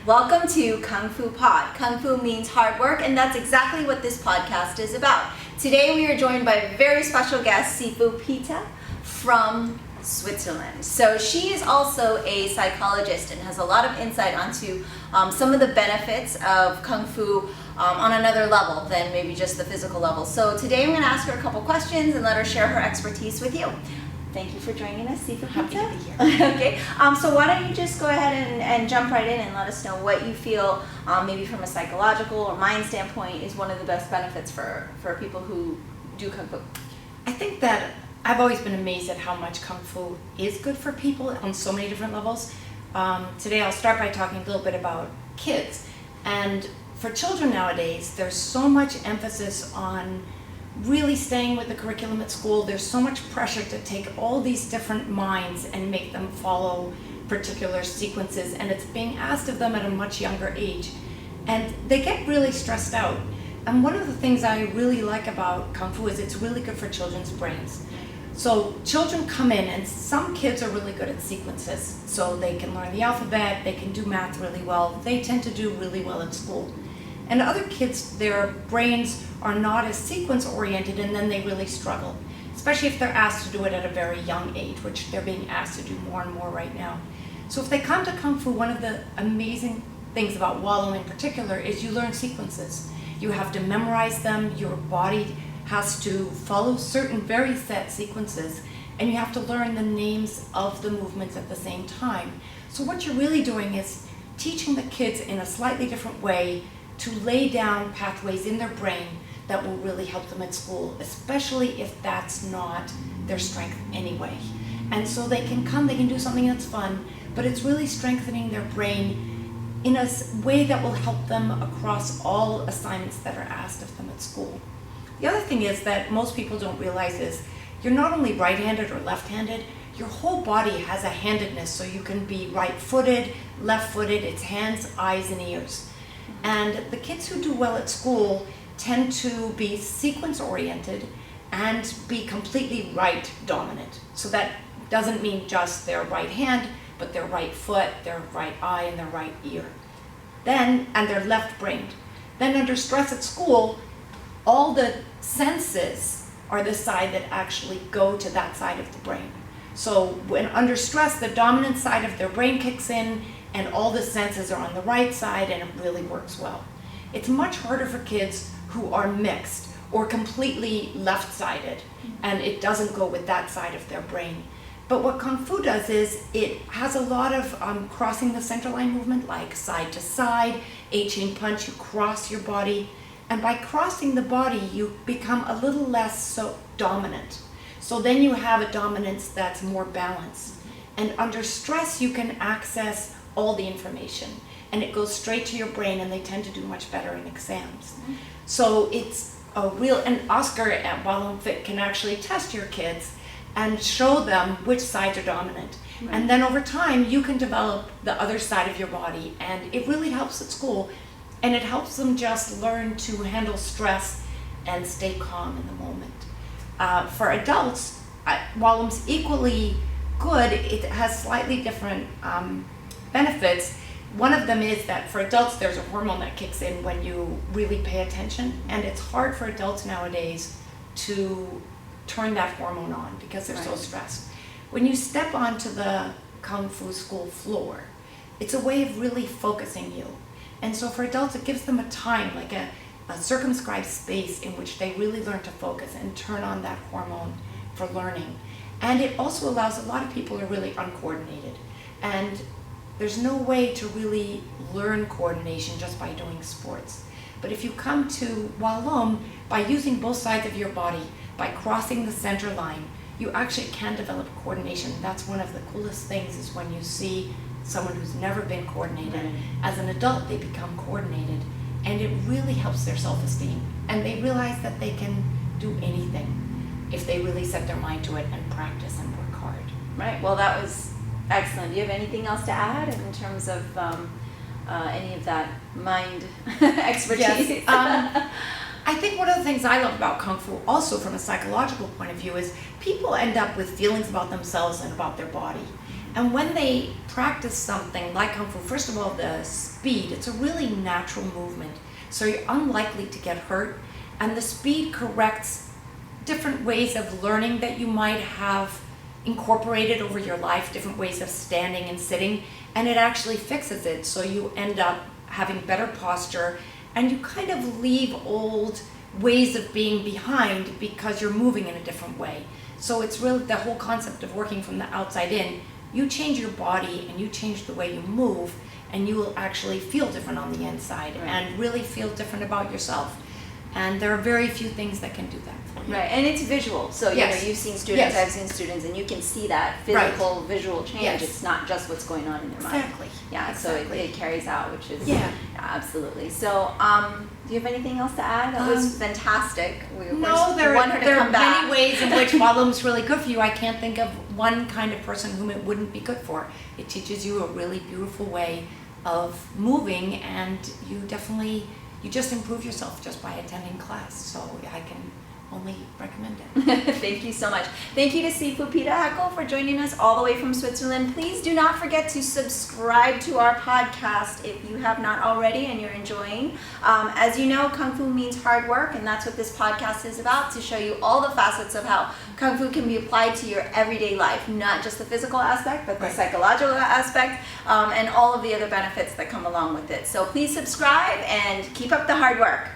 Welcome to Kung Fu Pod. Kung Fu means hard work, and that's exactly what this podcast is about. Today we are joined by a very special guest, Sifu Peta from Switzerland. So she is also a psychologist and has a lot of insight onto some of the benefits of Kung Fu on another level than maybe just the physical level. So today I'm going to ask her a couple questions and let her share her expertise with you. Thank you for joining us, Sifu Peta. Happy to be here. Okay, so why don't you just go ahead and jump right in and let us know what you feel, maybe from a psychological or mind standpoint, is one of the best benefits for people who do Kung Fu. I think that I've always been amazed at how much Kung Fu is good for people on so many different levels. Today I'll start by talking a little bit about kids. And for children nowadays, there's so much emphasis on really staying with the curriculum at school. There's so much pressure to take all these different minds and make them follow particular sequences, and it's being asked of them at a much younger age. And they get really stressed out. And one of the things I really like about Kung Fu is it's really good for children's brains. So children come in, and some kids are really good at sequences. So they can learn the alphabet, they can do math really well. They tend to do really well at school. And other kids, their brains are not as sequence oriented, and then they really struggle, especially if they're asked to do it at a very young age, which they're being asked to do more and more right now. So if they come to Kung Fu, one of the amazing things about Wallum in particular is you learn sequences. You have to memorize them, your body has to follow certain very set sequences, and you have to learn the names of the movements at the same time. So what you're really doing is teaching the kids in a slightly different way to lay down pathways in their brain that will really help them at school, especially if that's not their strength anyway. And so they can come, they can do something that's fun, but it's really strengthening their brain in a way that will help them across all assignments that are asked of them at school. The other thing is that most people don't realize is you're not only right-handed or left-handed, your whole body has a handedness, so you can be right-footed, left-footed, it's hands, eyes, and ears. And the kids who do well at school tend to be sequence-oriented and be completely right dominant. So that doesn't mean just their right hand, but their right foot, their right eye, and their right ear. And they're left-brained. Then under stress at school, all the senses are the side that actually go to that side of the brain. So when under stress, the dominant side of their brain kicks in, and all the senses are on the right side, and it really works well. It's much harder for kids who are mixed or completely left-sided, and it doesn't go with that side of their brain. But what Kung Fu does is it has a lot of crossing the center line movement, like side to side, eight-chain punch, you cross your body, and by crossing the body, you become a little less so dominant. So then you have a dominance that's more balanced. And under stress, you can access all the information, and it goes straight to your brain, and they tend to do much better in exams. So it's a real, and Oscar at Wallum Fit can actually test your kids and show them which sides are dominant. Right. And then over time, you can develop the other side of your body, and it really helps at school, and it helps them just learn to handle stress and stay calm in the moment. For adults, Wallum's equally good. It has slightly different benefits. One of them is that for adults, there's a hormone that kicks in when you really pay attention, and it's hard for adults nowadays to turn that hormone on because they're so stressed. When you step onto the Kung Fu school floor, it's a way of really focusing you. And so for adults, it gives them a time, like a circumscribed space in which they really learn to focus and turn on that hormone for learning. And it also allows, a lot of people are really uncoordinated, and there's no way to really learn coordination just by doing sports. But if you come to Wallum, by using both sides of your body, by crossing the center line, you actually can develop coordination. That's one of the coolest things, is when you see someone who's never been coordinated. As an adult, they become coordinated, and it really helps their self-esteem. And they realize that they can do anything if they really set their mind to it and practice and work hard. Right, well that was excellent. Do you have anything else to add in terms of any of that mind expertise? Yes. I think one of the things I love about Kung Fu, also from a psychological point of view, is people end up with feelings about themselves and about their body. And when they practice something like Kung Fu, first of all, the speed, it's a really natural movement. So you're unlikely to get hurt. And the speed corrects different ways of learning that you might have incorporated over your life, different ways of standing and sitting. And it actually fixes it. So you end up having better posture, and you kind of leave old ways of being behind because you're moving in a different way. So it's really the whole concept of working from the outside in. You change your body and you change the way you move, and you will actually feel different on the inside and really feel different about yourself. And there are very few things that can do that for you. Right, and it's visual. So you've seen students, I've seen students, and you can see that physical, visual change. Yes. It's not just what's going on in their mind. Exactly. Yeah, Exactly. so it carries out, which is absolutely. So, do you have anything else to add? That was fantastic. We No, there want her to are come back. many ways in which Walloom's really good for you. I can't think of one kind of person whom it wouldn't be good for. It teaches you a really beautiful way of moving, and you just improve yourself just by attending class. So I can only recommend it. Thank you so much. Thank you to Sifu Peta Hackel for joining us all the way from Switzerland. Please do not forget to subscribe to our podcast if you have not already and you're enjoying. As you know, Kung Fu means hard work, and that's what this podcast is about, to show you all the facets of how Kung Fu can be applied to your everyday life, not just the physical aspect, but the psychological aspect, and all of the other benefits that come along with it. So please subscribe and keep up the hard work.